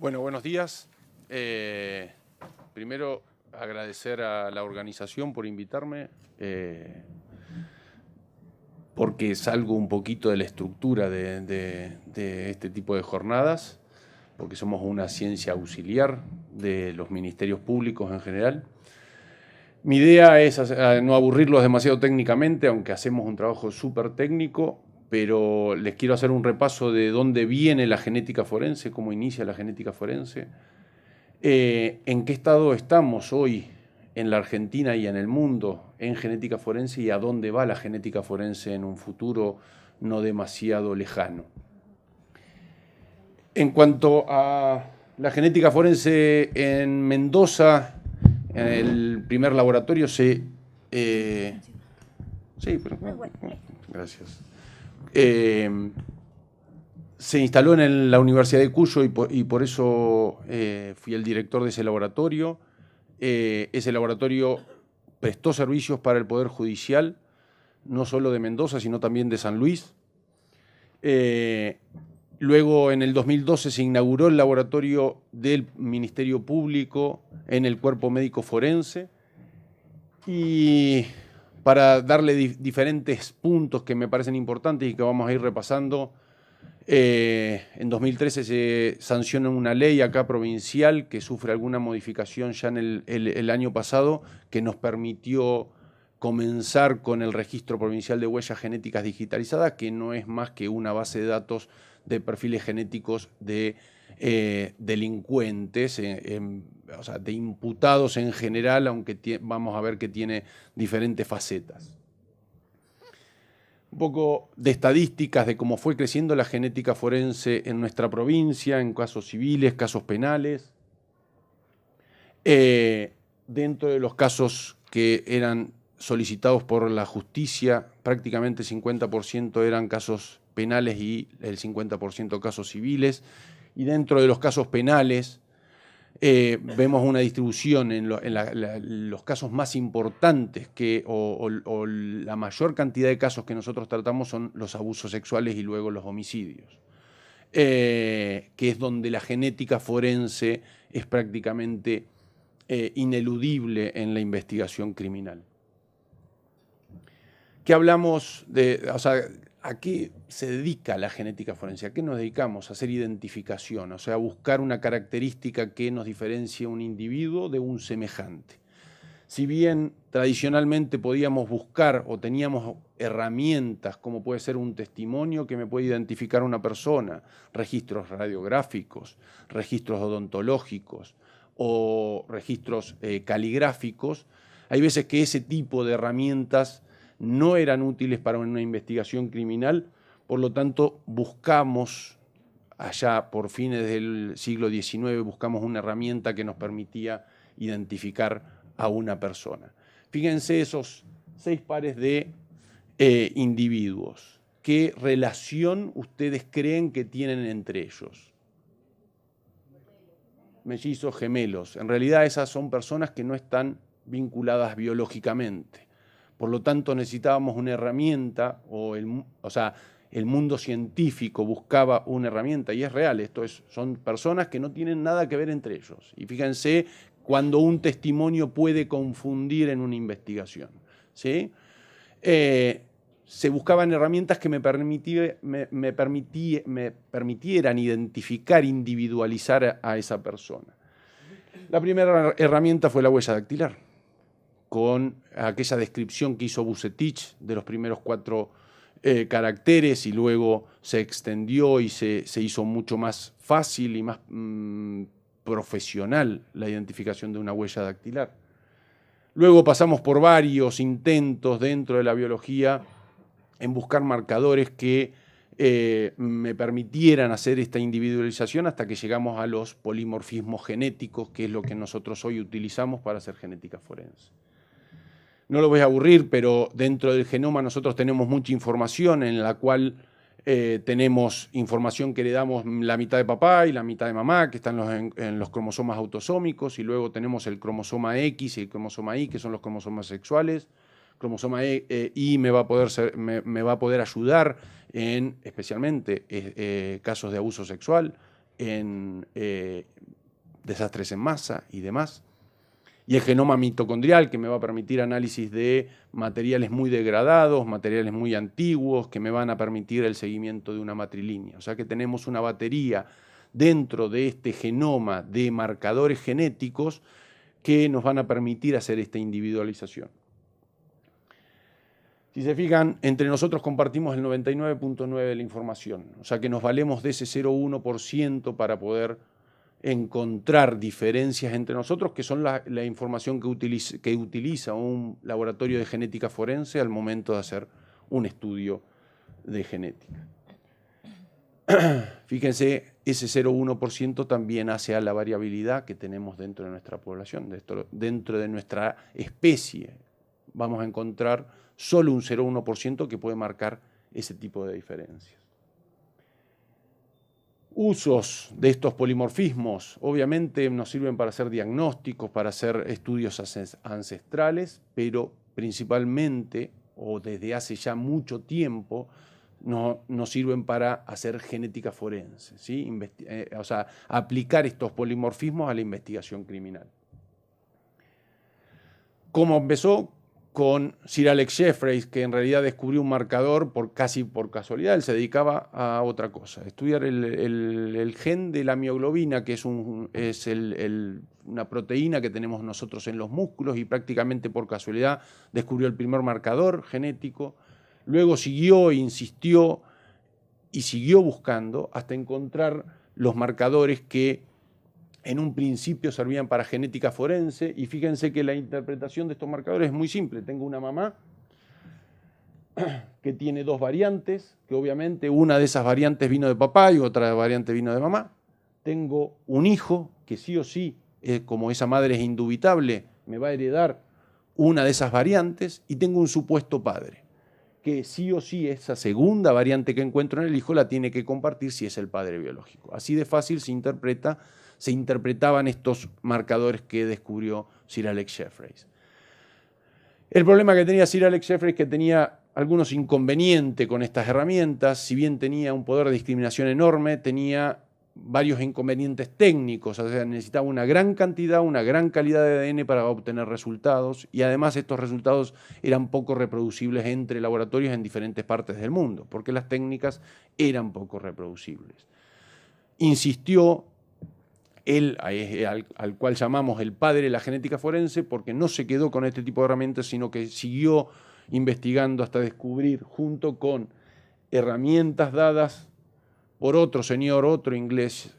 Bueno, buenos días. Primero, agradecer a la organización por invitarme, porque salgo un poquito de la estructura de este tipo de jornadas, porque somos una ciencia auxiliar de los ministerios públicos en general. Mi idea es no aburrirlos demasiado técnicamente, aunque hacemos un trabajo súper técnico, pero les quiero hacer un repaso de dónde viene la genética forense, cómo inicia la genética forense, en qué estado estamos hoy en la Argentina y en el mundo en genética forense y a dónde va la genética forense en un futuro no demasiado lejano. En cuanto a la genética forense en Mendoza, en el primer laboratorio sí, pero, gracias. Se instaló en la Universidad de Cuyo y por eso fui el director de ese laboratorio. Ese laboratorio prestó servicios para el Poder Judicial, no solo de Mendoza, sino también de San Luis. Luego, en el 2012, se inauguró el laboratorio del Ministerio Público en el Cuerpo Médico Forense. Y para darle diferentes puntos que me parecen importantes y que vamos a ir repasando, en 2013 se sanciona una ley acá provincial que sufre alguna modificación ya en el año pasado, que nos permitió comenzar con el registro provincial de huellas genéticas digitalizadas, que no es más que una base de datos de perfiles genéticos de delincuentes, o sea, de imputados en general, aunque vamos a ver que tiene diferentes facetas. Un poco de estadísticas de cómo fue creciendo la genética forense en nuestra provincia, en casos civiles, casos penales. Dentro de los casos que eran solicitados por la justicia, prácticamente 50% eran casos penales y el 50% casos civiles. Y dentro de los casos penales vemos una distribución en los casos más importantes o la mayor cantidad de casos que nosotros tratamos son los abusos sexuales y luego los homicidios, que es donde la genética forense es prácticamente ineludible en la investigación criminal. ¿Qué hablamos de, o sea, a qué se dedica la genética forense? ¿A qué nos dedicamos? A hacer identificación, o sea, a buscar una característica que nos diferencie un individuo de un semejante. Si bien tradicionalmente podíamos buscar o teníamos herramientas como puede ser un testimonio que me puede identificar a una persona, registros radiográficos, registros odontológicos o registros caligráficos, hay veces que ese tipo de herramientas no eran útiles para una investigación criminal, por lo tanto buscamos, allá por fines del siglo XIX, buscamos una herramienta que nos permitía identificar a una persona. Fíjense esos 6 pares de individuos. ¿Qué relación ustedes creen que tienen entre ellos? Mellizos, gemelos. En realidad esas son personas que no están vinculadas biológicamente. Por lo tanto, necesitábamos una herramienta, o sea, el mundo científico buscaba una herramienta, y es real, son personas que no tienen nada que ver entre ellos. Y fíjense cuando un testimonio puede confundir en una investigación, ¿sí? Se buscaban herramientas que me permitieran identificar, individualizar a esa persona. La primera herramienta fue la huella dactilar, con aquella descripción que hizo Vucetich de los primeros 4 caracteres, y luego se extendió y se hizo mucho más fácil y más profesional la identificación de una huella dactilar. Luego pasamos por varios intentos dentro de la biología en buscar marcadores que me permitieran hacer esta individualización, hasta que llegamos a los polimorfismos genéticos, que es lo que nosotros hoy utilizamos para hacer genética forense. No lo voy a aburrir, pero dentro del genoma nosotros tenemos mucha información, en la cual tenemos información que heredamos la mitad de papá y la mitad de mamá, que están en los cromosomas autosómicos, y luego tenemos el cromosoma X y el cromosoma Y, que son los cromosomas sexuales. Cromosoma Y me va a poder ayudar en, especialmente, casos de abuso sexual, en desastres en masa y demás. Y el genoma mitocondrial, que me va a permitir análisis de materiales muy degradados, materiales muy antiguos, que me van a permitir el seguimiento de una matrilínea. O sea que tenemos una batería dentro de este genoma de marcadores genéticos que nos van a permitir hacer esta individualización. Si se fijan, entre nosotros compartimos el 99.9% de la información, o sea que nos valemos de ese 0,1% para poder encontrar diferencias entre nosotros, que son la información que utiliza un laboratorio de genética forense al momento de hacer un estudio de genética. Fíjense, ese 0,1% también hace a la variabilidad que tenemos dentro de nuestra población, dentro de nuestra especie. Vamos a encontrar solo un 0,1% que puede marcar ese tipo de diferencias. Usos de estos polimorfismos, obviamente nos sirven para hacer diagnósticos, para hacer estudios ancestrales, pero principalmente, o desde hace ya mucho tiempo, nos sirven para hacer genética forense, ¿sí? O sea, aplicar estos polimorfismos a la investigación criminal. ¿Cómo empezó? Con Sir Alex Jeffreys, que en realidad descubrió un marcador casi por casualidad. Él se dedicaba a otra cosa, estudiar el gen de la mioglobina, que es una proteína que tenemos nosotros en los músculos, y prácticamente por casualidad descubrió el primer marcador genético. Luego siguió, insistió y siguió buscando hasta encontrar los marcadores que en un principio servían para genética forense, y fíjense que la interpretación de estos marcadores es muy simple. Tengo una mamá que tiene dos variantes, que obviamente una de esas variantes vino de papá y otra variante vino de mamá. Tengo un hijo que sí o sí, como esa madre es indubitable, me va a heredar una de esas variantes, y tengo un supuesto padre, que sí o sí esa segunda variante que encuentro en el hijo la tiene que compartir si es el padre biológico. Así de fácil se interpretaban estos marcadores que descubrió Sir Alex Jeffreys. El problema que tenía Sir Alex Jeffreys es que tenía algunos inconvenientes con estas herramientas. Si bien tenía un poder de discriminación enorme, tenía varios inconvenientes técnicos, o sea, necesitaba una gran cantidad, una gran calidad de ADN para obtener resultados, y además estos resultados eran poco reproducibles entre laboratorios en diferentes partes del mundo, porque las técnicas eran poco reproducibles. Insistió él, al cual llamamos el padre de la genética forense, porque no se quedó con este tipo de herramientas, sino que siguió investigando hasta descubrir, junto con herramientas dadas por otro señor, otro inglés,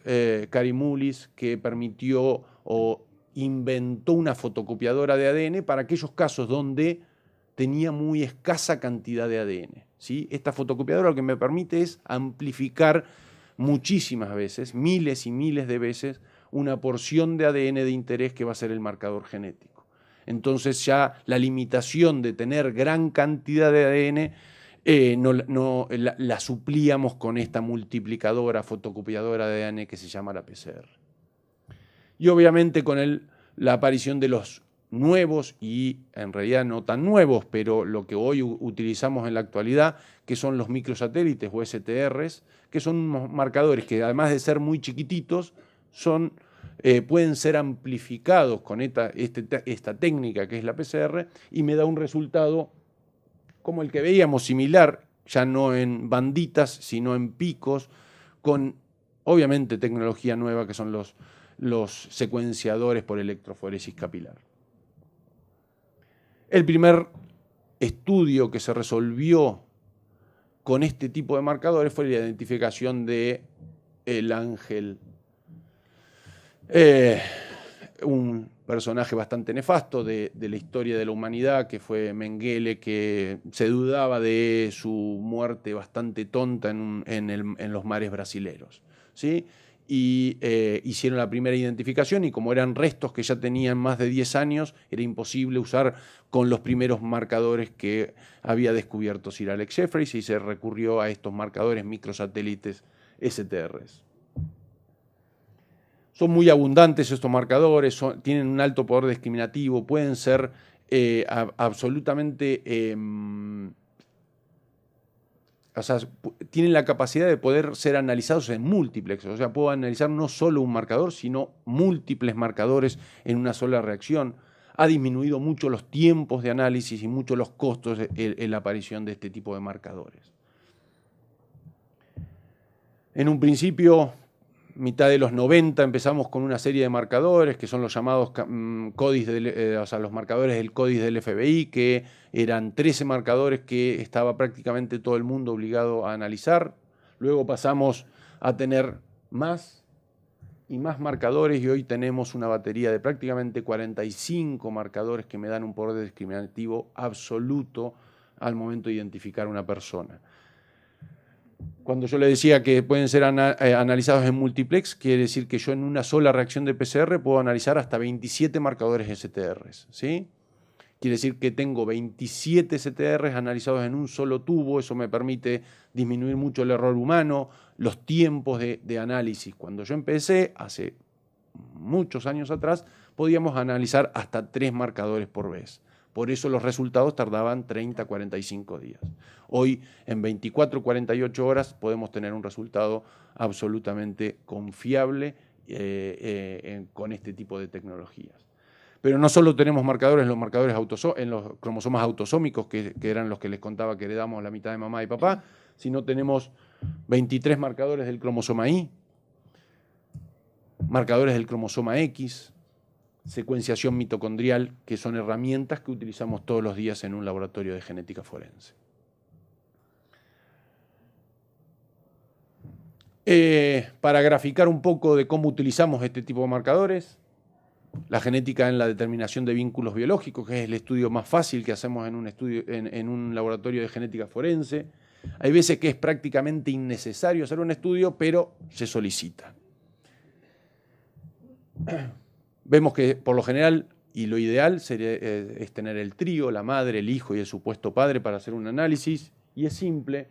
Kary Mullis, que permitió o inventó una fotocopiadora de ADN para aquellos casos donde tenía muy escasa cantidad de ADN, ¿sí? Esta fotocopiadora lo que me permite es amplificar muchísimas veces, miles y miles de veces, una porción de ADN de interés que va a ser el marcador genético. Entonces ya la limitación de tener gran cantidad de ADN la suplíamos con esta multiplicadora, fotocopiadora de ADN que se llama la PCR. Y obviamente con la aparición de los nuevos, y en realidad no tan nuevos, pero lo que hoy utilizamos en la actualidad, que son los microsatélites o STRs, que son unos marcadores que además de ser muy chiquititos, pueden ser amplificados con esta técnica que es la PCR, y me da un resultado como el que veíamos, similar, ya no en banditas, sino en picos, con obviamente tecnología nueva que son los secuenciadores por electroforesis capilar. El primer estudio que se resolvió con este tipo de marcadores fue la identificación de el ángel, un personaje bastante nefasto de la historia de la humanidad, que fue Mengele, que se dudaba de su muerte bastante tonta en los mares brasileros, ¿sí? Y hicieron la primera identificación, y como eran restos que ya tenían más de 10 años, era imposible usar con los primeros marcadores que había descubierto Sir Alex Jeffreys, y se recurrió a estos marcadores microsatélites STRs. Son muy abundantes estos marcadores, tienen un alto poder discriminativo, pueden ser absolutamente o sea, tienen la capacidad de poder ser analizados en múltiples. O sea, puedo analizar no solo un marcador, sino múltiples marcadores en una sola reacción. Ha disminuido mucho los tiempos de análisis y mucho los costos en la aparición de este tipo de marcadores. En un principio, mitad de los 90, empezamos con una serie de marcadores que son los llamados los marcadores del códice del FBI, que eran 13 marcadores que estaba prácticamente todo el mundo obligado a analizar. Luego pasamos a tener más y más marcadores y hoy tenemos una batería de prácticamente 45 marcadores que me dan un poder discriminativo absoluto al momento de identificar a una persona. Cuando yo le decía que pueden ser analizados en multiplex, quiere decir que yo en una sola reacción de PCR puedo analizar hasta 27 marcadores STRs, ¿sí? Quiere decir que tengo 27 STRs analizados en un solo tubo, eso me permite disminuir mucho el error humano, los tiempos de análisis. Cuando yo empecé, hace muchos años atrás, podíamos analizar hasta 3 marcadores por vez. Por eso los resultados tardaban 30 a 45 días. Hoy, en 24 48 horas, podemos tener un resultado absolutamente confiable con este tipo de tecnologías. Pero no solo tenemos marcadores en los cromosomas autosómicos, que eran los que les contaba que heredamos la mitad de mamá y papá, sino tenemos 23 marcadores del cromosoma Y, marcadores del cromosoma X, secuenciación mitocondrial, que son herramientas que utilizamos todos los días en un laboratorio de genética forense. Para graficar un poco de cómo utilizamos este tipo de marcadores, la genética en la determinación de vínculos biológicos, que es el estudio más fácil que hacemos en un laboratorio de genética forense. Hay veces que es prácticamente innecesario hacer un estudio, pero se solicita. Vemos que por lo general, y lo ideal es tener el trío, la madre, el hijo y el supuesto padre para hacer un análisis, y es simple.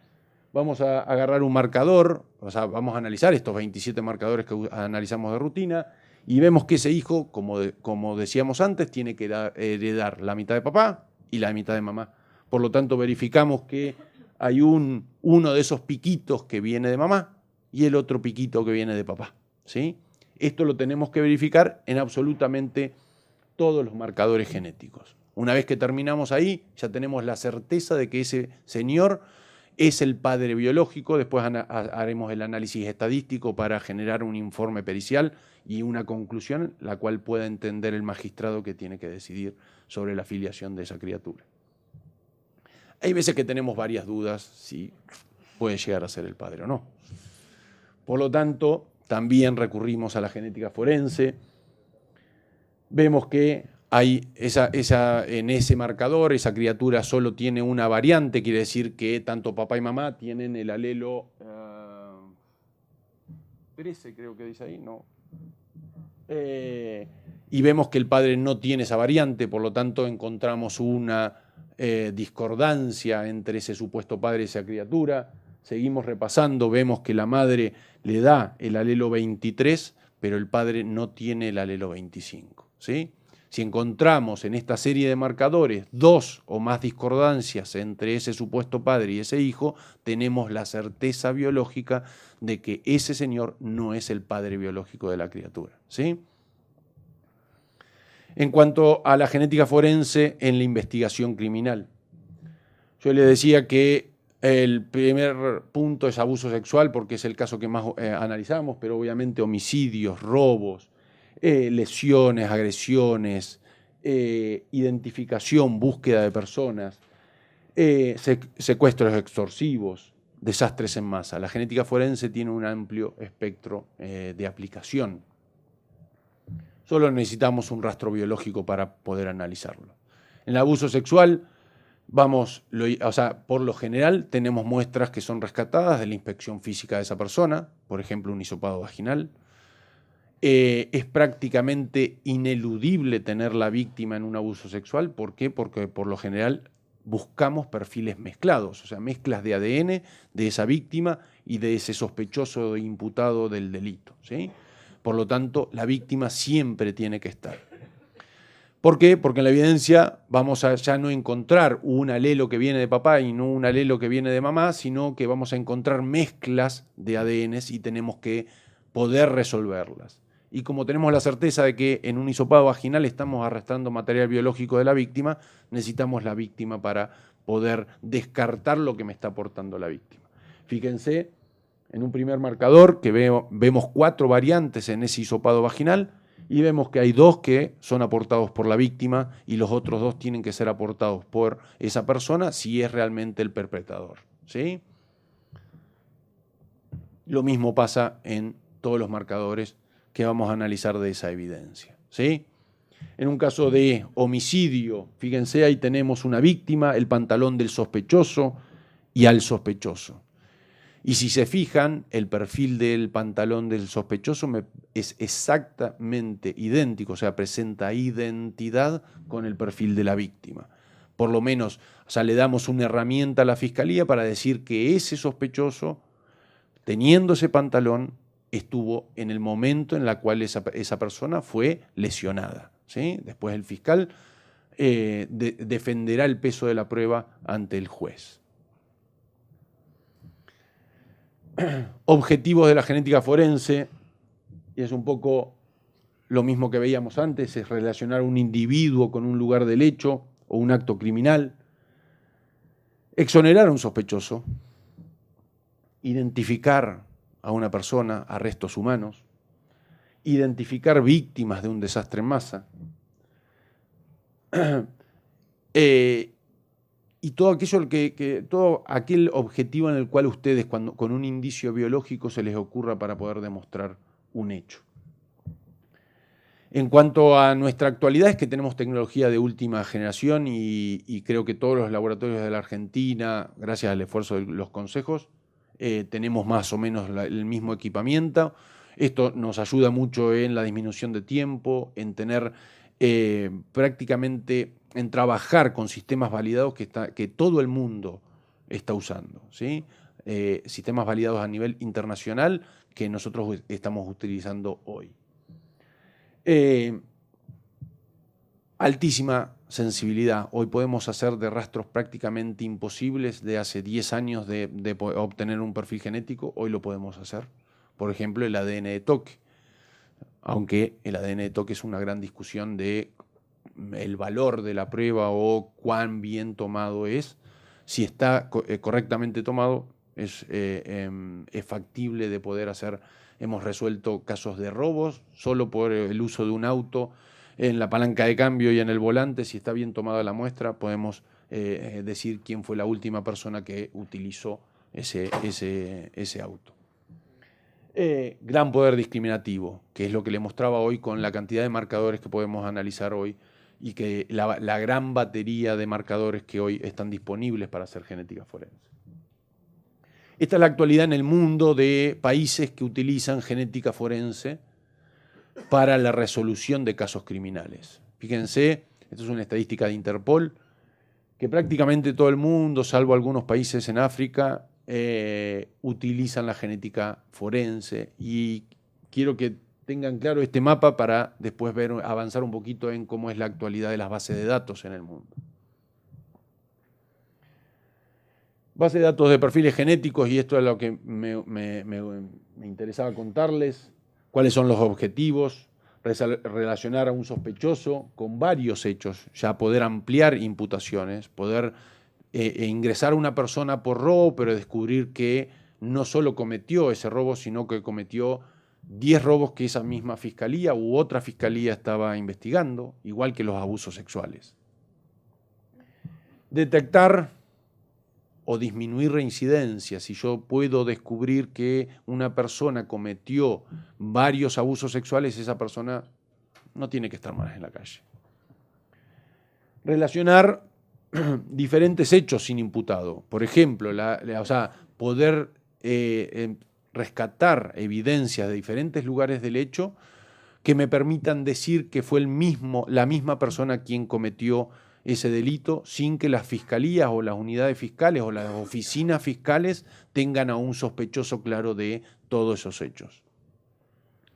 Vamos a agarrar un marcador, o sea, vamos a analizar estos 27 marcadores que analizamos de rutina, y vemos que ese hijo, como decíamos antes, tiene que heredar la mitad de papá y la mitad de mamá. Por lo tanto, verificamos que hay uno de esos piquitos que viene de mamá y el otro piquito que viene de papá, ¿sí? Esto lo tenemos que verificar en absolutamente todos los marcadores genéticos. Una vez que terminamos ahí, ya tenemos la certeza de que ese señor es el padre biológico. Después haremos el análisis estadístico para generar un informe pericial y una conclusión, la cual pueda entender el magistrado que tiene que decidir sobre la filiación de esa criatura. Hay veces que tenemos varias dudas si puede llegar a ser el padre o no. Por lo tanto, también recurrimos a la genética forense. Vemos que hay en ese marcador, esa criatura solo tiene una variante, quiere decir que tanto papá y mamá tienen el alelo 13, creo que dice ahí, no. Y vemos que el padre no tiene esa variante, por lo tanto encontramos una discordancia entre ese supuesto padre y esa criatura. Seguimos repasando, vemos que la madre le da el alelo 23, pero el padre no tiene el alelo 25, ¿sí? Si encontramos en esta serie de marcadores 2 o más discordancias entre ese supuesto padre y ese hijo, tenemos la certeza biológica de que ese señor no es el padre biológico de la criatura, ¿sí? En cuanto a la genética forense en la investigación criminal, yo le decía que el primer punto es abuso sexual, porque es el caso que más analizamos, pero obviamente homicidios, robos, lesiones, agresiones, identificación, búsqueda de personas, secuestros extorsivos, desastres en masa. La genética forense tiene un amplio espectro de aplicación. Solo necesitamos un rastro biológico para poder analizarlo. En el abuso sexual, por lo general tenemos muestras que son rescatadas de la inspección física de esa persona, por ejemplo, un hisopado vaginal. Es prácticamente ineludible tener la víctima en un abuso sexual. ¿Por qué? Porque por lo general buscamos perfiles mezclados, o sea, mezclas de ADN de esa víctima y de ese sospechoso imputado del delito, ¿sí? Por lo tanto, la víctima siempre tiene que estar. ¿Por qué? Porque en la evidencia vamos a ya no encontrar un alelo que viene de papá y no un alelo que viene de mamá, sino que vamos a encontrar mezclas de ADNs y tenemos que poder resolverlas. Y como tenemos la certeza de que en un hisopado vaginal estamos arrastrando material biológico de la víctima, necesitamos la víctima para poder descartar lo que me está aportando la víctima. Fíjense, en un primer marcador que vemos 4 variantes en ese hisopado vaginal, y vemos que hay 2 que son aportados por la víctima y los otros 2 tienen que ser aportados por esa persona si es realmente el perpetrador, ¿sí? Lo mismo pasa en todos los marcadores que vamos a analizar de esa evidencia, ¿sí? En un caso de homicidio, fíjense, ahí tenemos una víctima, el pantalón del sospechoso y al sospechoso. Y si se fijan, el perfil del pantalón del sospechoso es exactamente idéntico, o sea, presenta identidad con el perfil de la víctima. Por lo menos, o sea, le damos una herramienta a la fiscalía para decir que ese sospechoso, teniendo ese pantalón, estuvo en el momento en el cual esa persona fue lesionada, ¿sí? Después el fiscal defenderá el peso de la prueba ante el juez. Objetivos de la genética forense, y es un poco lo mismo que veíamos antes, es relacionar un individuo con un lugar del hecho o un acto criminal, exonerar a un sospechoso, identificar a una persona, a restos humanos, identificar víctimas de un desastre en masa, y todo aquello todo aquel objetivo en el cual ustedes, con un indicio biológico, se les ocurra para poder demostrar un hecho. En cuanto a nuestra actualidad, es que tenemos tecnología de última generación y creo que todos los laboratorios de la Argentina, gracias al esfuerzo de los consejos, tenemos más o menos el mismo equipamiento. Esto nos ayuda mucho en la disminución de tiempo, en tener prácticamente, en trabajar con sistemas validados que todo el mundo está usando, ¿sí? Sistemas validados a nivel internacional que nosotros estamos utilizando hoy. Altísima sensibilidad. Hoy podemos hacer de rastros prácticamente imposibles de hace 10 años de obtener un perfil genético. Hoy lo podemos hacer. Por ejemplo, el ADN de toque. Aunque el ADN de toque es una gran discusión de el valor de la prueba o cuán bien tomado es. Si está correctamente tomado, es factible de poder hacer. Hemos resuelto casos de robos solo por el uso de un auto en la palanca de cambio y en el volante. Si está bien tomada la muestra, podemos decir quién fue la última persona que utilizó ese auto. Gran poder discriminativo, que es lo que le mostraba hoy con la cantidad de marcadores que podemos analizar hoy y que la gran batería de marcadores que hoy están disponibles para hacer genética forense. Esta es la actualidad en el mundo de países que utilizan genética forense para la resolución de casos criminales. Fíjense, esto es una estadística de Interpol, que prácticamente todo el mundo, salvo algunos países en África, utilizan la genética forense, y quiero que tengan claro este mapa para después avanzar un poquito en cómo es la actualidad de las bases de datos en el mundo. Base de datos de perfiles genéticos, y esto es lo que me interesaba contarles. ¿Cuáles son los objetivos? Relacionar a un sospechoso con varios hechos, ya poder ampliar imputaciones, poder ingresar a una persona por robo, pero descubrir que no solo cometió ese robo, sino que cometió 10 robos que esa misma fiscalía u otra fiscalía estaba investigando, igual que los abusos sexuales. Detectar o disminuir reincidencia. Si yo puedo descubrir que una persona cometió varios abusos sexuales, esa persona no tiene que estar más en la calle. Relacionar diferentes hechos sin imputado. Por ejemplo, poder rescatar evidencias de diferentes lugares del hecho que me permitan decir que fue la misma persona quien cometió ese delito, sin que las fiscalías o las unidades fiscales o las oficinas fiscales tengan a un sospechoso claro de todos esos hechos.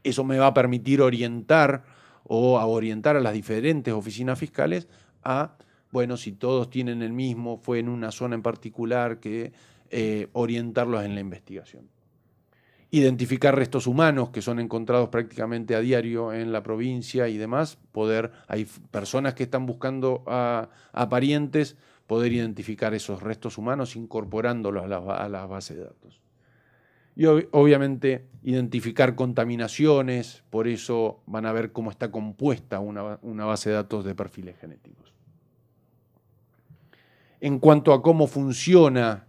Eso me va a permitir orientar o a orientar a las diferentes oficinas fiscales a, bueno, si todos tienen el mismo, fue en una zona en particular, que orientarlos en la investigación. Identificar restos humanos que son encontrados prácticamente a diario en la provincia y demás, hay personas que están buscando a parientes, poder identificar esos restos humanos incorporándolos a las bases de datos. Y obviamente identificar contaminaciones, por eso van a ver cómo está compuesta una base de datos de perfiles genéticos. En cuanto a cómo funciona,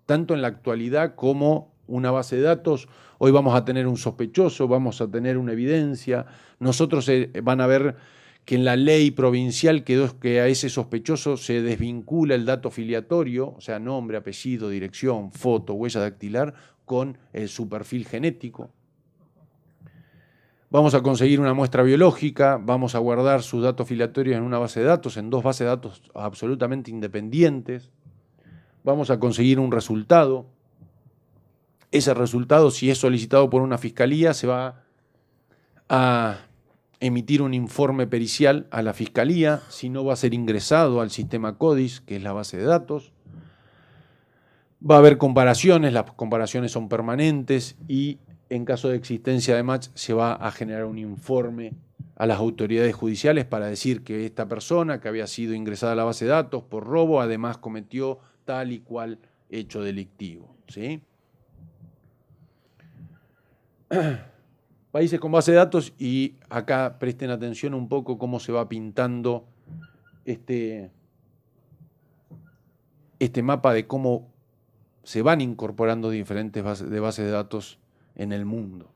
tanto en la actualidad como una base de datos, hoy vamos a tener un sospechoso, vamos a tener una evidencia. Nosotros van a ver que en la ley provincial quedó que a ese sospechoso se desvincula el dato filiatorio, o sea, nombre, apellido, dirección, foto, huella dactilar, con su perfil genético. Vamos a conseguir una muestra biológica, vamos a guardar sus datos filiatorios en una base de datos, en dos bases de datos absolutamente independientes. Vamos a conseguir un resultado. Ese resultado, si es solicitado por una fiscalía, se va a emitir un informe pericial a la fiscalía, si no va a ser ingresado al sistema CODIS, que es la base de datos. Va a haber comparaciones, las comparaciones son permanentes y en caso de existencia de match se va a generar un informe a las autoridades judiciales para decir que esta persona que había sido ingresada a la base de datos por robo además cometió tal y cual hecho delictivo, ¿sí? Países con base de datos, y acá presten atención un poco cómo se va pintando este mapa de cómo se van incorporando diferentes bases de datos en el mundo.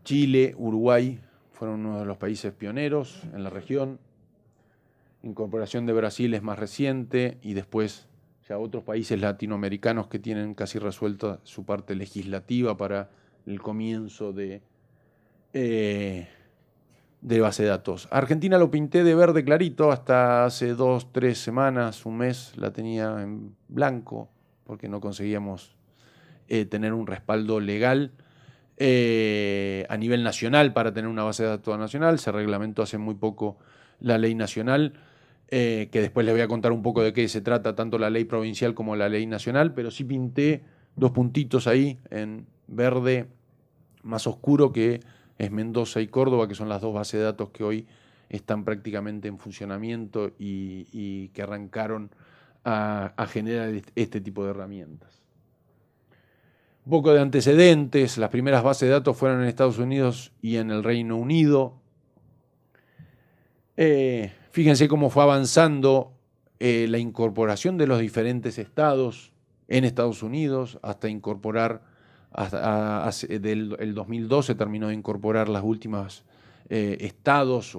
Chile, Uruguay fueron uno de los países pioneros en la región. Incorporación de Brasil es más reciente y después ya otros países latinoamericanos que tienen casi resuelta su parte legislativa para el comienzo de base de datos. Argentina lo pinté de verde clarito hasta hace 2, 3 semanas, un mes la tenía en blanco porque no conseguíamos tener un respaldo legal a nivel nacional para tener una base de datos nacional. Se reglamentó hace muy poco la ley nacional, que después les voy a contar un poco de qué se trata tanto la ley provincial como la ley nacional, pero sí pinté 2 puntitos ahí en verde más oscuro, que es Mendoza y Córdoba, que son las 2 bases de datos que hoy están prácticamente en funcionamiento y que arrancaron a generar este tipo de herramientas. Un poco de antecedentes: las primeras bases de datos fueron en Estados Unidos y en el Reino Unido. Fíjense cómo fue avanzando la incorporación de los diferentes estados en Estados Unidos hasta incorporar, el 2012 terminó de incorporar las últimas estados.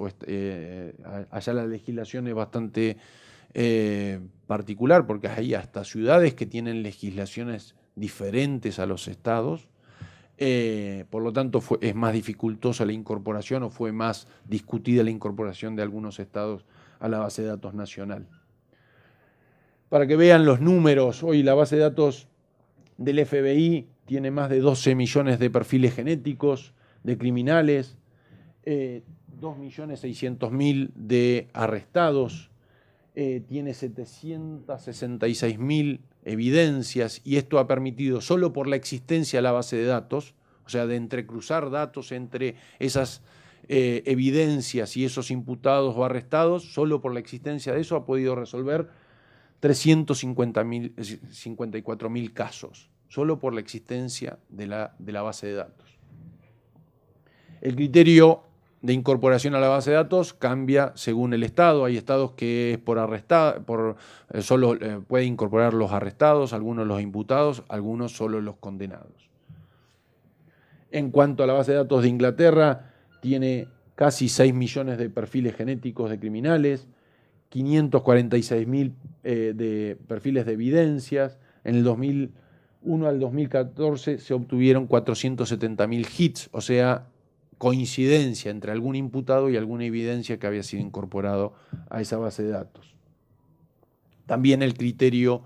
Allá la legislación es bastante particular porque hay hasta ciudades que tienen legislaciones diferentes a los estados. Por lo tanto es más dificultosa la incorporación, o fue más discutida la incorporación de algunos estados a la base de datos nacional. Para que vean los números, hoy la base de datos del FBI tiene más de 12 millones de perfiles genéticos de criminales, 2.600.000 de arrestados, tiene 766.000 evidencias, y esto ha permitido, solo por la existencia de la base de datos, o sea, de entrecruzar datos entre esas evidencias y esos imputados o arrestados, solo por la existencia de eso ha podido resolver 354.000 casos, solo por la existencia de la base de datos. El criterio de incorporación a la base de datos cambia según el estado. Hay estados que es solo puede incorporar los arrestados, algunos los imputados, algunos solo los condenados. En cuanto a la base de datos de Inglaterra, tiene casi 6 millones de perfiles genéticos de criminales, 546.000 de perfiles de evidencias. En el 2001 al 2014 se obtuvieron 470.000 hits, o sea, coincidencia entre algún imputado y alguna evidencia que había sido incorporado a esa base de datos. También el criterio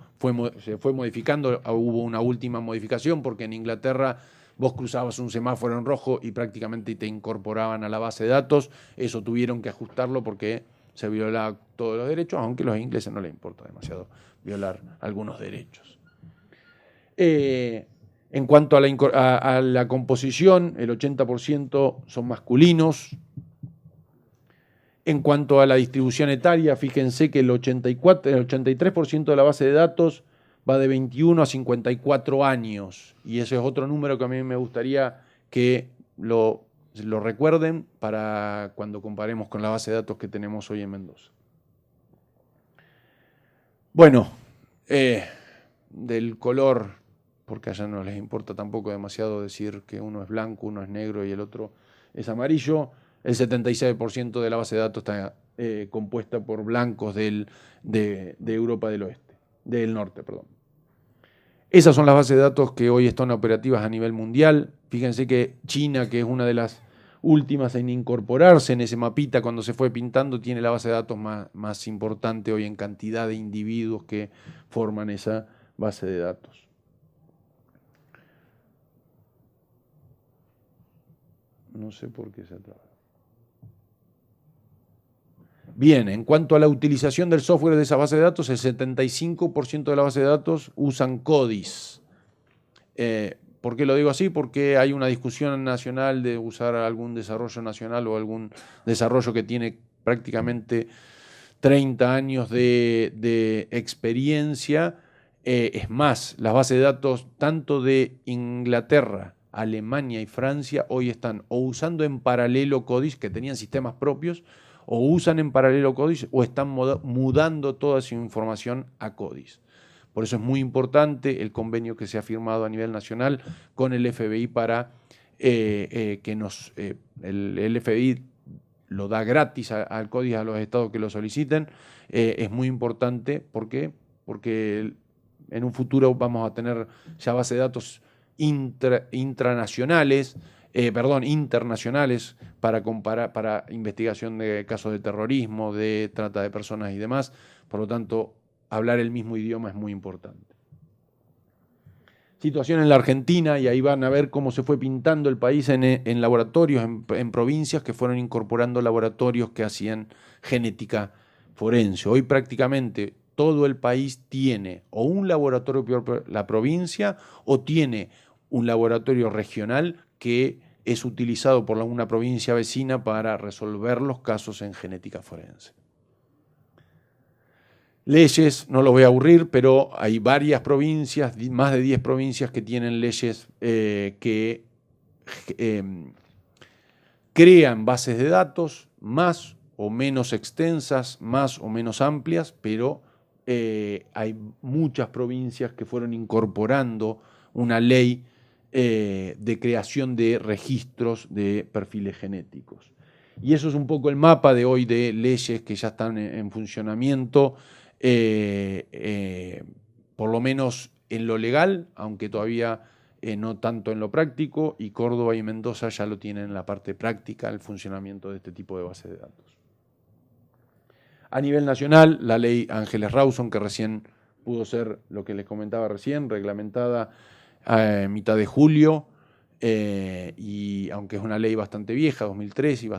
se fue modificando, hubo una última modificación porque en Inglaterra vos cruzabas un semáforo en rojo y prácticamente te incorporaban a la base de datos. Eso tuvieron que ajustarlo porque se violaban todos los derechos, aunque a los ingleses no les importa demasiado violar algunos derechos. En cuanto a la composición, el 80% son masculinos. En cuanto a la distribución etaria, fíjense que el 83% de la base de datos va de 21 a 54 años. Y ese es otro número que a mí me gustaría que lo recuerden para cuando comparemos con la base de datos que tenemos hoy en Mendoza. Bueno, del color, porque allá no les importa tampoco demasiado decir que uno es blanco, uno es negro y el otro es amarillo. El 76% de la base de datos está compuesta por blancos de Europa del norte. Esas son las bases de datos que hoy están operativas a nivel mundial. Fíjense que China, que es una de las últimas en incorporarse en ese mapita cuando se fue pintando, tiene la base de datos más importante hoy en cantidad de individuos que forman esa base de datos. No sé por qué se traba. Bien, en cuanto a la utilización del software de esa base de datos, el 75% de la base de datos usan CODIS. ¿Por qué lo digo así? Porque hay una discusión nacional de usar algún desarrollo nacional o algún desarrollo que tiene prácticamente 30 años de experiencia. Es más, las bases de datos tanto de Inglaterra, Alemania y Francia hoy están o usando en paralelo CODIS, que tenían sistemas propios, o usan en paralelo CODIS o están mudando toda su información a CODIS. Por eso es muy importante el convenio que se ha firmado a nivel nacional con el FBI para el FBI lo da gratis al CODIS a los estados que lo soliciten. Es muy importante. ¿Por qué? Porque en un futuro vamos a tener ya bases de datos internacionales para comparar, para investigación de casos de terrorismo, de trata de personas y demás. Por lo tanto, hablar el mismo idioma es muy importante. Situación en la Argentina, y ahí van a ver cómo se fue pintando el país en laboratorios, en provincias que fueron incorporando laboratorios que hacían genética forense. Hoy prácticamente todo el país tiene o un laboratorio por la provincia o tiene un laboratorio regional que es utilizado por una provincia vecina para resolver los casos en genética forense. Leyes, no los voy a aburrir, pero hay varias provincias, más de 10 provincias que tienen leyes que crean bases de datos más o menos extensas, más o menos amplias, pero hay muchas provincias que fueron incorporando una ley de creación de registros de perfiles genéticos. Y eso es un poco el mapa de hoy de leyes que ya están en funcionamiento, por lo menos en lo legal, aunque todavía no tanto en lo práctico, y Córdoba y Mendoza ya lo tienen en la parte práctica, el funcionamiento de este tipo de bases de datos. A nivel nacional, la ley Ángeles Rawson, que recién pudo ser, lo que les comentaba recién, reglamentada a mitad de julio, y aunque es una ley bastante vieja, 2003, y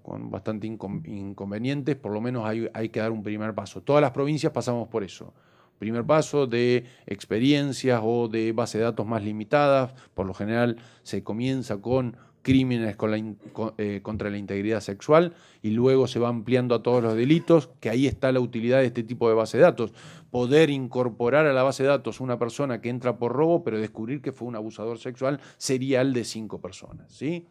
con bastante inconvenientes, por lo menos hay que dar un primer paso. Todas las provincias pasamos por eso. Primer paso de experiencias o de base de datos más limitadas. Por lo general se comienza con crímenes contra la integridad sexual y luego se va ampliando a todos los delitos, que ahí está la utilidad de este tipo de base de datos. Poder incorporar a la base de datos una persona que entra por robo, pero descubrir que fue un abusador sexual serial de 5 personas, ¿sí?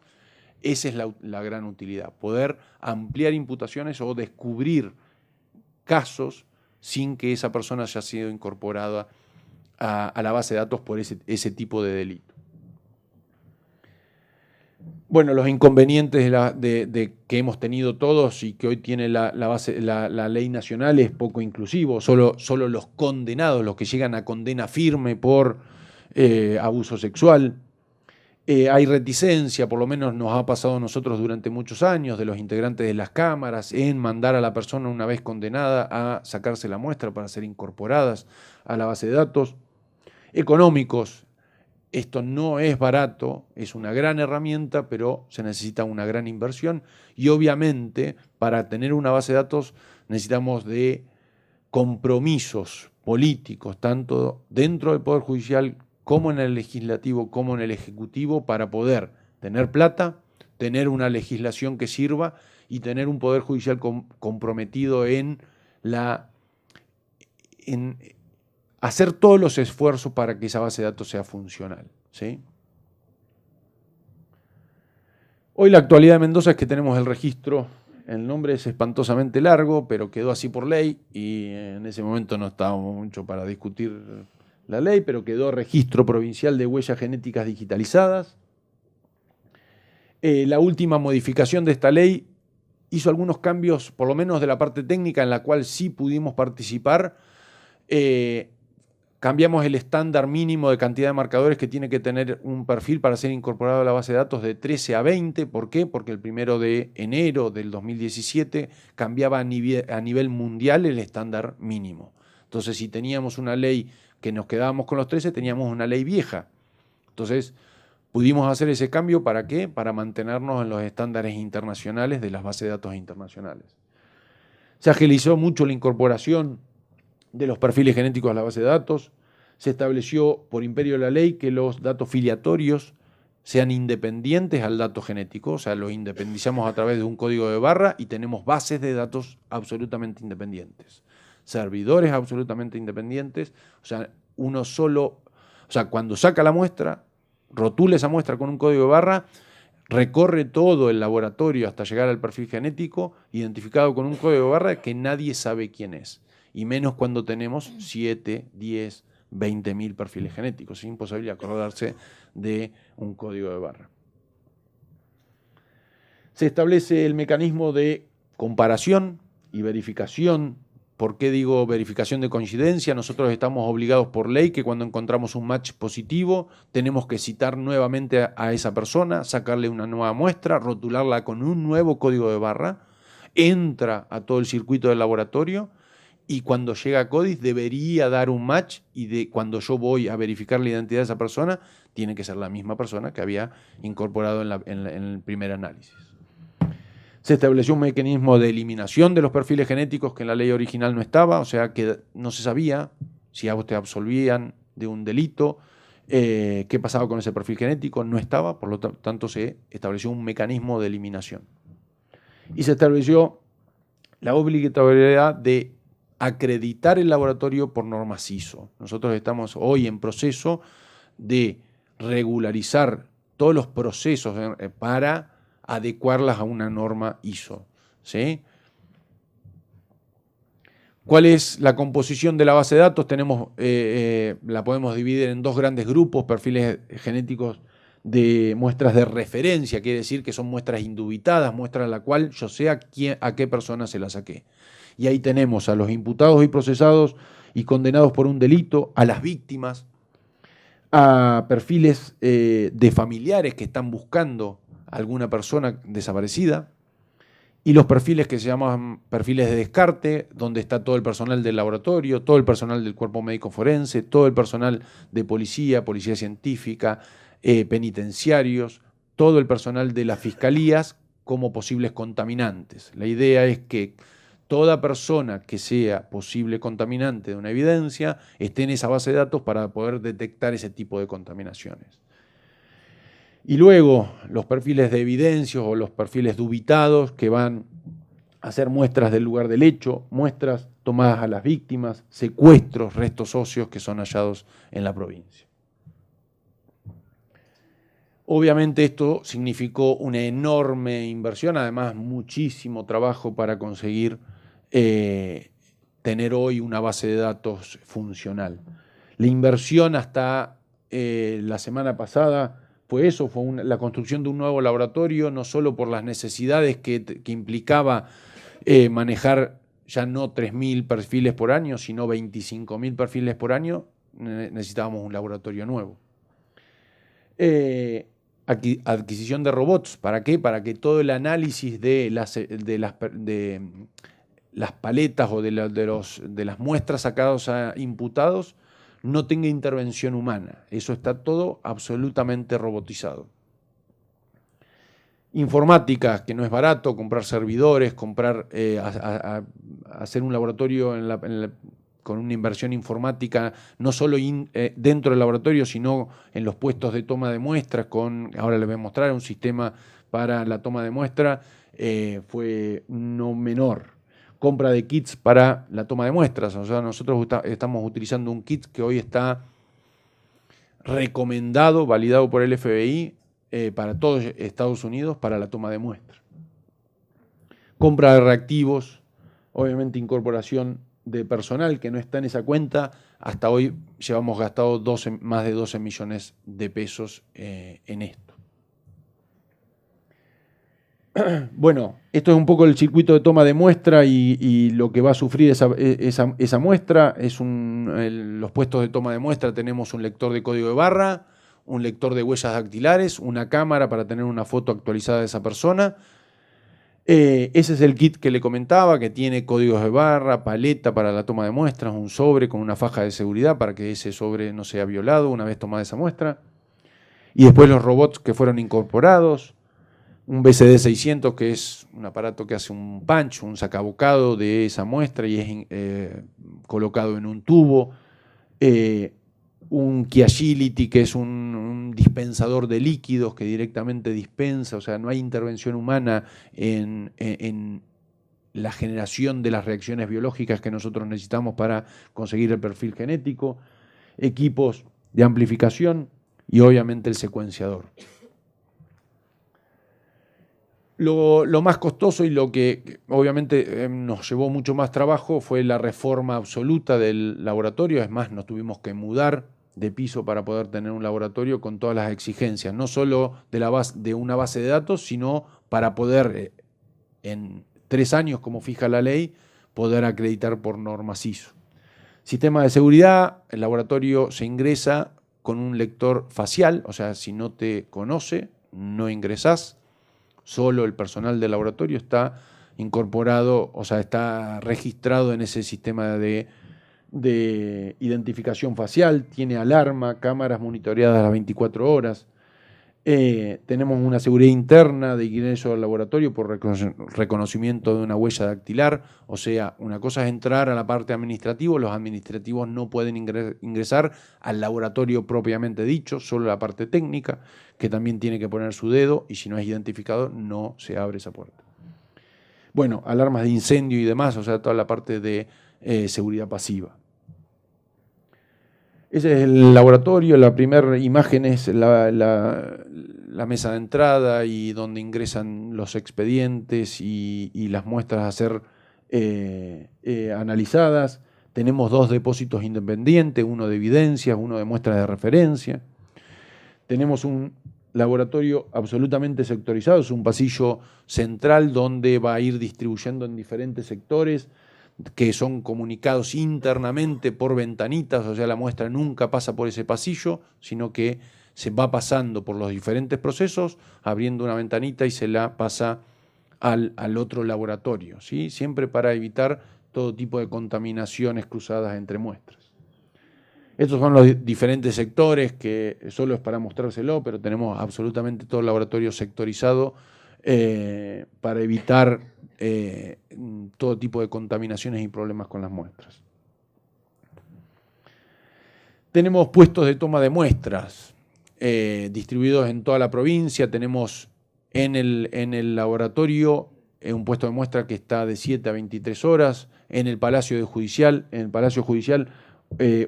Esa es la gran utilidad, poder ampliar imputaciones o descubrir casos sin que esa persona haya sido incorporada a la base de datos por ese tipo de delito. Bueno, los inconvenientes que hemos tenido todos y que hoy tiene la ley nacional es poco inclusivo. Solo los condenados, los que llegan a condena firme por abuso sexual, Hay reticencia, por lo menos nos ha pasado a nosotros durante muchos años, de los integrantes de las cámaras en mandar a la persona una vez condenada a sacarse la muestra para ser incorporadas a la base de datos. Económicos, esto no es barato, es una gran herramienta, pero se necesita una gran inversión y obviamente para tener una base de datos necesitamos de compromisos políticos, tanto dentro del Poder Judicial como en el Legislativo, como en el Ejecutivo, para poder tener plata, tener una legislación que sirva y tener un Poder Judicial comprometido en hacer todos los esfuerzos para que esa base de datos sea funcional, ¿sí? Hoy la actualidad de Mendoza es que tenemos el registro. El nombre es espantosamente largo, pero quedó así por ley y en ese momento no estábamos mucho para discutir la ley, pero quedó Registro Provincial de Huellas Genéticas Digitalizadas. La última modificación de esta ley hizo algunos cambios, por lo menos de la parte técnica, en la cual sí pudimos participar. Cambiamos el estándar mínimo de cantidad de marcadores que tiene que tener un perfil para ser incorporado a la base de datos de 13 a 20. ¿Por qué? Porque el 1 de enero del 2017 cambiaba a nivel mundial el estándar mínimo. Entonces, si teníamos una ley que nos quedábamos con los 13, teníamos una ley vieja. Entonces, pudimos hacer ese cambio, ¿para qué? Para mantenernos en los estándares internacionales de las bases de datos internacionales. Se agilizó mucho la incorporación de los perfiles genéticos a la base de datos. Se estableció por imperio de la ley que los datos filiatorios sean independientes al dato genético, o sea, los independizamos a través de un código de barra y tenemos bases de datos absolutamente independientes, servidores absolutamente independientes, o sea, cuando saca la muestra, rotula esa muestra con un código de barra, recorre todo el laboratorio hasta llegar al perfil genético, identificado con un código de barra que nadie sabe quién es. Y menos cuando tenemos 7, 10, 20.000 perfiles genéticos. Es imposible acordarse de un código de barra. Se establece el mecanismo de comparación y verificación. ¿Por qué digo verificación de coincidencia? Nosotros estamos obligados por ley que cuando encontramos un match positivo tenemos que citar nuevamente a esa persona, sacarle una nueva muestra, rotularla con un nuevo código de barra, entra a todo el circuito del laboratorio y cuando llega a CODIS debería dar un match y cuando yo voy a verificar la identidad de esa persona tiene que ser la misma persona que había incorporado en el primer análisis. Se estableció un mecanismo de eliminación de los perfiles genéticos que en la ley original no estaba, o sea que no se sabía si a usted absolvían de un delito, qué pasaba con ese perfil genético, no estaba, por lo tanto se estableció un mecanismo de eliminación. Y se estableció la obligatoriedad de acreditar el laboratorio por normas ISO. Nosotros estamos hoy en proceso de regularizar todos los procesos para adecuarlas a una norma ISO, ¿sí? ¿Cuál es la composición de la base de datos? La podemos dividir en dos grandes grupos, perfiles genéticos de muestras de referencia, quiere decir que son muestras indubitadas, muestras a la cual yo sé a qué persona se la saqué. Y ahí tenemos a los imputados y procesados y condenados por un delito, a las víctimas, a perfiles de familiares que están buscando a alguna persona desaparecida, y los perfiles que se llaman perfiles de descarte, donde está todo el personal del laboratorio, todo el personal del cuerpo médico forense, todo el personal de policía, policía científica, penitenciarios, todo el personal de las fiscalías como posibles contaminantes. La idea es que toda persona que sea posible contaminante de una evidencia esté en esa base de datos para poder detectar ese tipo de contaminaciones. Y luego los perfiles de evidencias o los perfiles dubitados que van a hacer muestras del lugar del hecho, muestras tomadas a las víctimas, secuestros, restos óseos que son hallados en la provincia. Obviamente esto significó una enorme inversión, además muchísimo trabajo para conseguir tener hoy una base de datos funcional. La inversión hasta la semana pasada fue eso, fue la construcción de un nuevo laboratorio, no solo por las necesidades que implicaba manejar ya no 3.000 perfiles por año, sino 25.000 perfiles por año, necesitábamos un laboratorio nuevo. adquisición de robots. ¿Para qué? Para que todo el análisis de las paletas o de las muestras sacadas a imputados no tenga intervención humana. Eso está todo absolutamente robotizado. Informática, que no es barato, comprar servidores, hacer un laboratorio con una inversión informática, no solo dentro del laboratorio, sino en los puestos de toma de muestras, ahora les voy a mostrar un sistema para la toma de muestra, fue no menor. Compra de kits para la toma de muestras, o sea, nosotros estamos utilizando un kit que hoy está recomendado, validado por el FBI, para todos Estados Unidos para la toma de muestras. Compra de reactivos, obviamente incorporación de personal que no está en esa cuenta. Hasta hoy llevamos gastado más de 12 millones de pesos en esto. Bueno, esto es un poco el circuito de toma de muestra y lo que va a sufrir esa muestra. Los puestos de toma de muestra tenemos un lector de código de barra, un lector de huellas dactilares, una cámara para tener una foto actualizada de esa persona. Ese es el kit que le comentaba, que tiene códigos de barra, paleta para la toma de muestras, un sobre con una faja de seguridad para que ese sobre no sea violado una vez tomada esa muestra. Y después los robots que fueron incorporados, un BCD 600 que es un aparato que hace un punch, un sacabocado de esa muestra y es colocado en un tubo. Un Key Agility, que es un dispensador de líquidos que directamente dispensa, o sea, no hay intervención humana en la generación de las reacciones biológicas que nosotros necesitamos para conseguir el perfil genético, equipos de amplificación y obviamente el secuenciador. Lo más costoso y lo que obviamente nos llevó mucho más trabajo fue la reforma absoluta del laboratorio. Es más, nos tuvimos que mudar de piso para poder tener un laboratorio con todas las exigencias, no solo de una base de datos, sino para poder, en 3 años, como fija la ley, poder acreditar por normas ISO. Sistema de seguridad, el laboratorio se ingresa con un lector facial, o sea, si no te conoce, no ingresás. Solo el personal del laboratorio está incorporado, o sea, está registrado en ese sistema de identificación facial, tiene alarma, cámaras monitoreadas las 24 horas. Tenemos una seguridad interna de ingreso al laboratorio por reconocimiento de una huella dactilar. O sea, una cosa es entrar a la parte administrativa, los administrativos no pueden ingresar al laboratorio propiamente dicho, solo la parte técnica, que también tiene que poner su dedo y si no es identificado no se abre esa puerta. Bueno, alarmas de incendio y demás, o sea, toda la parte de seguridad pasiva. Ese es el laboratorio, la primera imagen es la mesa de entrada y donde ingresan los expedientes y las muestras a ser analizadas. Tenemos 2 depósitos independientes, uno de evidencias, uno de muestras de referencia. Tenemos un laboratorio absolutamente sectorizado, es un pasillo central donde va a ir distribuyendo en diferentes sectores que son comunicados internamente por ventanitas, o sea, la muestra nunca pasa por ese pasillo, sino que se va pasando por los diferentes procesos, abriendo una ventanita y se la pasa al otro laboratorio, ¿sí? Siempre para evitar todo tipo de contaminaciones cruzadas entre muestras. Estos son los diferentes sectores, que solo es para mostrárselo, pero tenemos absolutamente todo el laboratorio sectorizado para evitar todo tipo de contaminaciones y problemas con las muestras. Tenemos puestos de toma de muestras distribuidos en toda la provincia. Tenemos en el laboratorio un puesto de muestra que está de 7 a 23 horas. En el Palacio Judicial,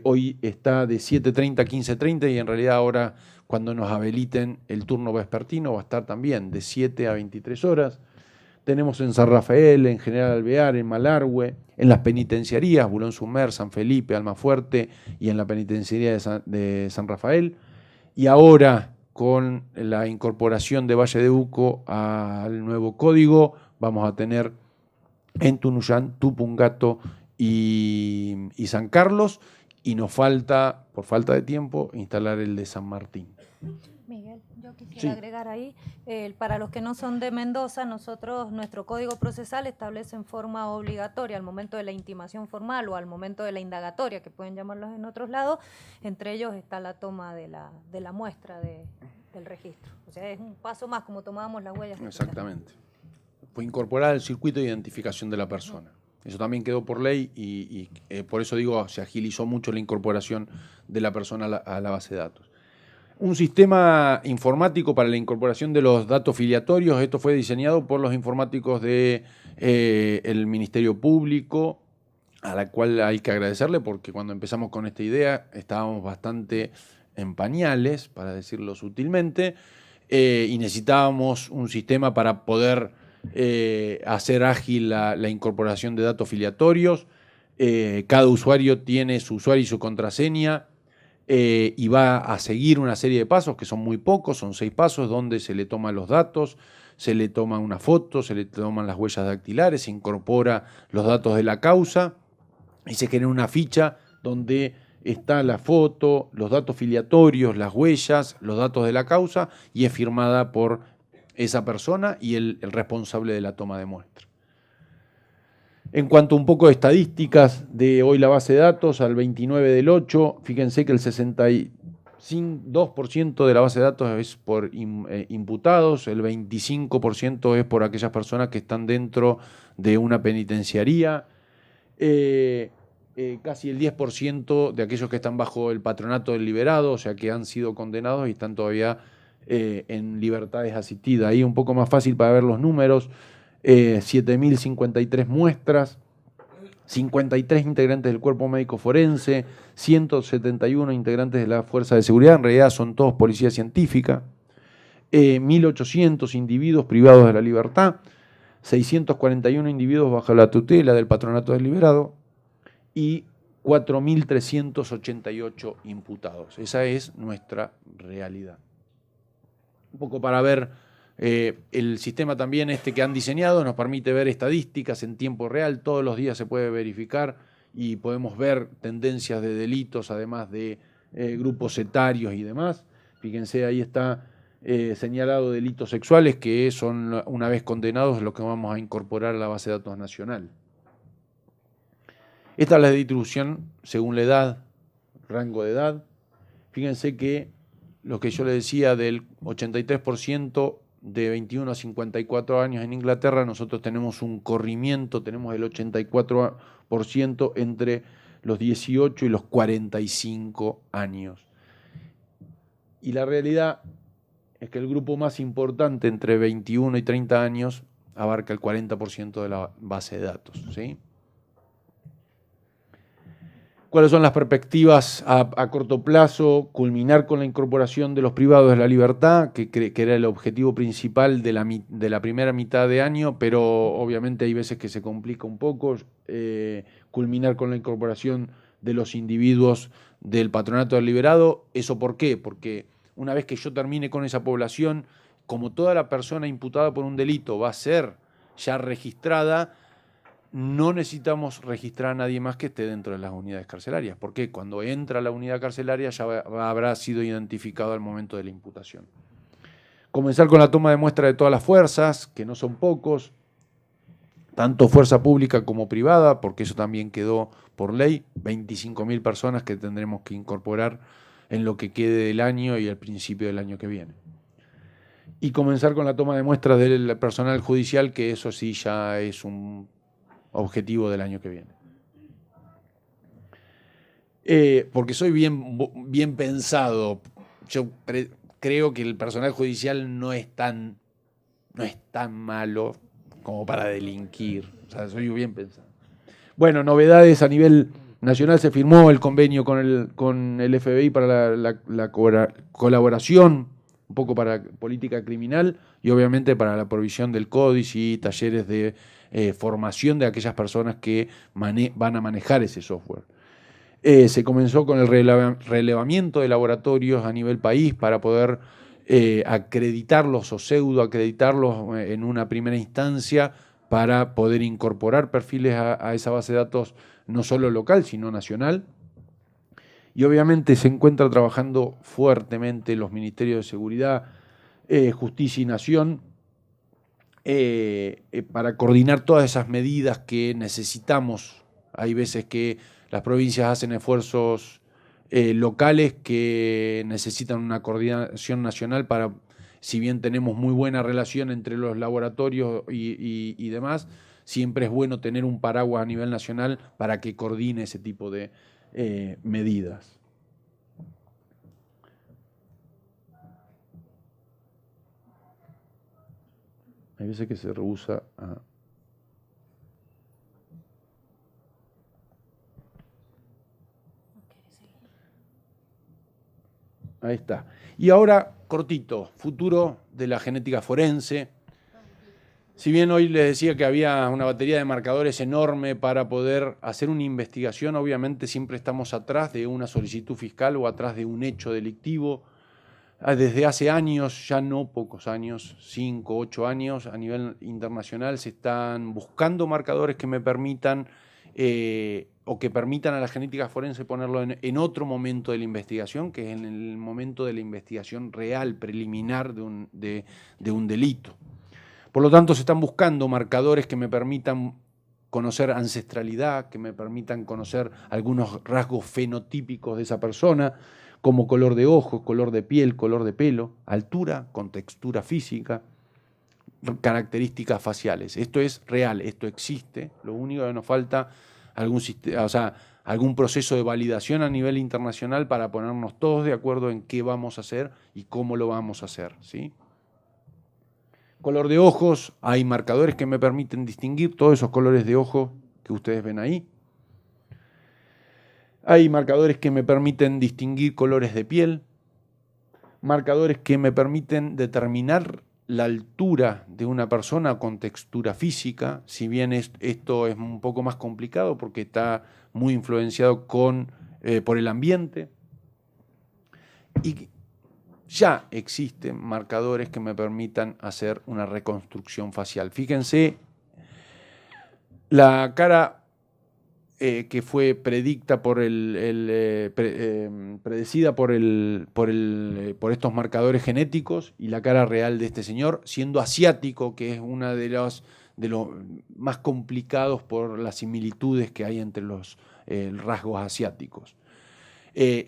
hoy está de 7:30 a 15:30 y en realidad ahora cuando nos habiliten el turno vespertino va a estar también de 7 a 23 horas. Tenemos en San Rafael, en General Alvear, en Malargüe, en las penitenciarías, Boulogne-sur-Mer, San Felipe, Almafuerte y en la penitenciaría de San Rafael. Y ahora, con la incorporación de Valle de Uco al nuevo código, vamos a tener en Tunuyán, Tupungato y San Carlos, y nos falta, por falta de tiempo, instalar el de San Martín. Miguel, yo Yo quisiera agregar ahí, para los que no son de Mendoza, nuestro Código Procesal establece en forma obligatoria al momento de la intimación formal o al momento de la indagatoria, que pueden llamarlos en otros lados, entre ellos está la toma de la muestra del registro. O sea, es un paso más, como tomábamos las huellas. Exactamente. Fue incorporar el circuito de identificación de la persona. Eso también quedó por ley y por eso digo, se agilizó mucho la incorporación de la persona a la base de datos. Un sistema informático para la incorporación de los datos filiatorios. Esto fue diseñado por los informáticos del Ministerio Público, a la cual hay que agradecerle porque cuando empezamos con esta idea estábamos bastante en pañales, para decirlo sutilmente, y necesitábamos un sistema para poder hacer ágil la incorporación de datos filiatorios. Cada usuario tiene su usuario y su contraseña. Y va a seguir una serie de pasos que son muy pocos, son 6 pasos donde se le toman los datos, se le toma una foto, se le toman las huellas dactilares, se incorpora los datos de la causa y se genera una ficha donde está la foto, los datos filiatorios, las huellas, los datos de la causa y es firmada por esa persona y el responsable de la toma de muestra. En cuanto a un poco de estadísticas de hoy la base de datos, al 29 del 8, fíjense que el 62% de la base de datos es por imputados, el 25% es por aquellas personas que están dentro de una penitenciaría, casi el 10% de aquellos que están bajo el patronato del liberado, o sea que han sido condenados y están todavía en libertades asistidas. Ahí un poco más fácil para ver los números. 7.053 muestras, 53 integrantes del cuerpo médico forense, 171 integrantes de la Fuerza de Seguridad, en realidad son todos policía científica, 1.800 individuos privados de la libertad, 641 individuos bajo la tutela del patronato del liberado y 4.388 imputados. Esa es nuestra realidad. Un poco para ver. El sistema también que han diseñado nos permite ver estadísticas en tiempo real, todos los días se puede verificar y podemos ver tendencias de delitos, además de grupos etarios y demás. Fíjense, ahí está señalado delitos sexuales que son, una vez condenados, lo que vamos a incorporar a la base de datos nacional. Esta es la distribución según la edad, rango de edad. Fíjense que lo que yo les decía del 83% de 21 a 54 años en Inglaterra, nosotros tenemos un corrimiento, tenemos el 84% entre los 18 y los 45 años. Y la realidad es que el grupo más importante entre 21 y 30 años abarca el 40% de la base de datos, ¿sí? ¿Cuáles son las perspectivas a corto plazo? Culminar con la incorporación de los privados de la libertad, que era el objetivo principal de la primera mitad de año, pero obviamente hay veces que se complica un poco. Culminar con la incorporación de los individuos del patronato del liberado. ¿Eso por qué? Porque una vez que yo termine con esa población, como toda la persona imputada por un delito va a ser ya registrada, no necesitamos registrar a nadie más que esté dentro de las unidades carcelarias, porque cuando entra a la unidad carcelaria ya habrá sido identificado al momento de la imputación. Comenzar con la toma de muestra de todas las fuerzas, que no son pocos, tanto fuerza pública como privada, porque eso también quedó por ley, 25.000 personas que tendremos que incorporar en lo que quede del año y al principio del año que viene. Y comenzar con la toma de muestras del personal judicial, que eso sí ya es un objetivo del año que viene. Porque soy bien pensado. Yo creo que el personal judicial no es tan malo como para delinquir. O sea, soy bien pensado. Bueno, novedades a nivel nacional. Se firmó el convenio con el FBI para la colaboración, un poco para política criminal y obviamente para la provisión del códice y talleres de formación de aquellas personas que van a manejar ese software. Se comenzó con el relevamiento de laboratorios a nivel país para poder acreditarlos o pseudoacreditarlos en una primera instancia para poder incorporar perfiles a esa base de datos no solo local, sino nacional. Y obviamente se encuentra trabajando fuertemente los ministerios de seguridad, Justicia y Nación, para coordinar todas esas medidas que necesitamos. Hay veces que las provincias hacen esfuerzos locales que necesitan una coordinación nacional para, si bien tenemos muy buena relación entre los laboratorios y demás, siempre es bueno tener un paraguas a nivel nacional para que coordine ese tipo de medidas. Hay veces que se rehúsa a... Ahí está. Y ahora, cortito, futuro de la genética forense. Si bien hoy les decía que había una batería de marcadores enorme para poder hacer una investigación, obviamente siempre estamos atrás de una solicitud fiscal o atrás de un hecho delictivo. Desde hace años, ya no pocos años, 5, 8 años, a nivel internacional se están buscando marcadores que me permitan o que permitan a la genética forense ponerlo en otro momento de la investigación, que es en el momento de la investigación real, preliminar de un delito. Por lo tanto, se están buscando marcadores que me permitan conocer ancestralidad, que me permitan conocer algunos rasgos fenotípicos de esa persona, como color de ojos, color de piel, color de pelo, altura, contextura física, características faciales. Esto es real, esto existe. Lo único que nos falta algún proceso de validación a nivel internacional para ponernos todos de acuerdo en qué vamos a hacer y cómo lo vamos a hacer, ¿sí? Color de ojos, hay marcadores que me permiten distinguir todos esos colores de ojo que ustedes ven ahí. Hay marcadores que me permiten distinguir colores de piel, marcadores que me permiten determinar la altura de una persona con textura física, si bien esto es un poco más complicado porque está muy influenciado por el ambiente. Y ya existen marcadores que me permitan hacer una reconstrucción facial. Fíjense, la cara que fue predicta predecida por estos marcadores genéticos y la cara real de este señor, siendo asiático, que es una de los más complicados por las similitudes que hay entre los rasgos asiáticos.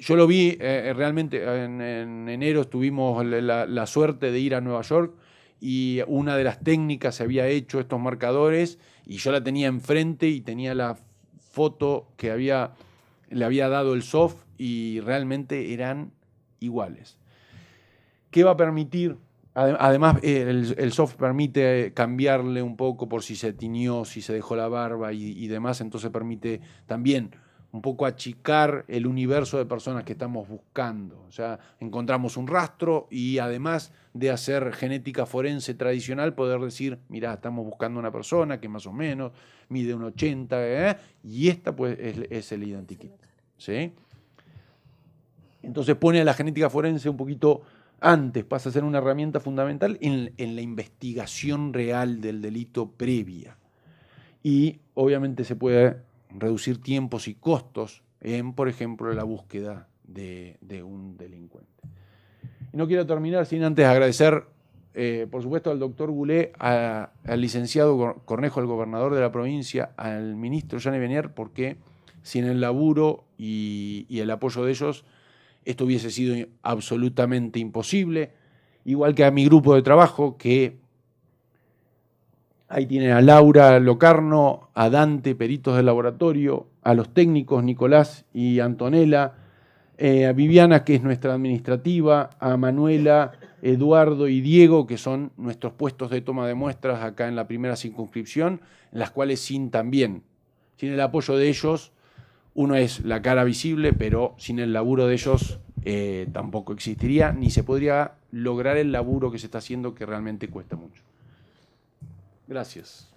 Yo lo vi realmente, en enero tuvimos la suerte de ir a Nueva York y una de las técnicas se había hecho estos marcadores y yo la tenía enfrente y tenía la foto que le había dado el soft y realmente eran iguales. ¿Qué va a permitir? Además, el soft permite cambiarle un poco por si se tiñó, si se dejó la barba y demás, entonces permite también un poco achicar el universo de personas que estamos buscando. O sea, encontramos un rastro y además de hacer genética forense tradicional, poder decir, mirá, estamos buscando una persona que más o menos mide un 80, y esta pues es el identikit, ¿sí? Entonces pone a la genética forense un poquito antes, pasa a ser una herramienta fundamental en la investigación real del delito previa. Y obviamente se puede reducir tiempos y costos en, por ejemplo, la búsqueda de un delincuente. Y no quiero terminar sin antes agradecer, por supuesto, al doctor Goulet, al licenciado Cornejo, el gobernador de la provincia, al ministro Yane Benier, porque sin el laburo y el apoyo de ellos, esto hubiese sido absolutamente imposible. Igual que a mi grupo de trabajo, que ahí tienen a Laura Locarno, a Dante, peritos del laboratorio, a los técnicos Nicolás y Antonella, a Viviana, que es nuestra administrativa, a Manuela, Eduardo y Diego, que son nuestros puestos de toma de muestras acá en la primera circunscripción, en las cuales sin el apoyo de ellos, uno es la cara visible, pero sin el laburo de ellos tampoco existiría, ni se podría lograr el laburo que se está haciendo, que realmente cuesta mucho. Gracias.